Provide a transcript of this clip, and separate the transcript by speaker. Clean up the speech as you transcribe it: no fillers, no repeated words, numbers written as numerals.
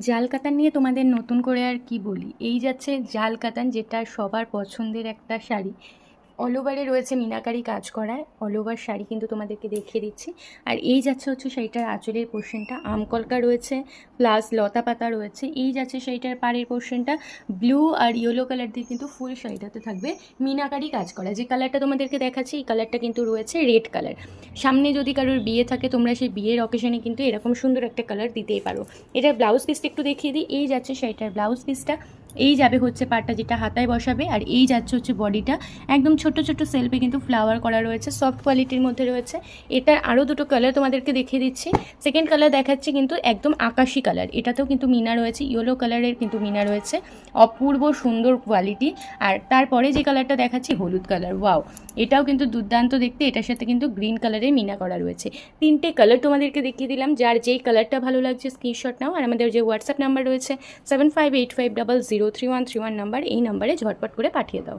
Speaker 1: জাল কাতান নিয়ে তোমাদের নতুন করে আর কি বলি, এই যাচ্ছে জাল কাতান, যেটা সবার পছন্দের একটা শাড়ি। অল ওভারে রয়েছে মিনাকারি কাজ করা অল ওভার শাড়ি, কিন্তু তোমাদেরকে দেখিয়ে দিচ্ছি। আর এই যাচ্ছে হচ্ছে শাড়িটার আঁচলের পোর্শনটা আমকলকা রয়েছে, প্লাস লতা পাতা রয়েছে। এই যাচ্ছে শাড়িটার পাড়ের পোর্শনটা ব্লু আর ইয়েলো কালার দিয়ে কিন্তু ফুল শাড়িটাতে থাকবে মিনাকারি কাজ করা। যে কালারটা তোমাদেরকে দেখাচ্ছি, এই কালারটা কিন্তু রয়েছে রেড কালার। সামনে যদি কারোর বিয়ে থাকে, তোমরা সেই বিয়ের অকেশনে কিন্তু এরকম সুন্দর একটা কালার দিতেই পারো। এটার ব্লাউজ পিসটা একটু দেখিয়ে দিই। এই যাচ্ছে শাড়িটার ব্লাউজ পিসটা, এই যাবে হচ্ছে পাটটা যেটা হাতায় বসাবে, আর এই যাচ্ছে হচ্ছে বডিটা। একদম ছোট ছোট সেলফে কিন্তু ফ্লাওয়ার করা রয়েছে, সফট কোয়ালিটির মধ্যে রয়েছে। এটার আরও দুটো কালার তোমাদেরকে দেখিয়ে দিচ্ছি। সেকেন্ড কালার দেখাচ্ছি কিন্তু একদম আকাশি কালার, এটাতেও কিন্তু মিনা রয়েছে, ইয়েলো কালারের কিন্তু মিনা রয়েছে, অপূর্ব সুন্দর কোয়ালিটি। আর তারপরে যে কালারটা দেখাচ্ছি হলুদ কালার, ওয়াও, এটাও কিন্তু দুর্দান্ত দেখতে। এটার সাথে কিন্তু গ্রিন কালারের মিনা করা রয়েছে। তিনটে কালার তোমাদেরকে দেখিয়ে দিলাম। যার যেই কালারটা ভালো লাগছে স্ক্রিনশট নাও, আর আমাদের যে হোয়াটসঅ্যাপ নাম্বার রয়েছে 7585003131 নাম্বার, এই নাম্বারে ঝটপট করে পাঠিয়ে দাও।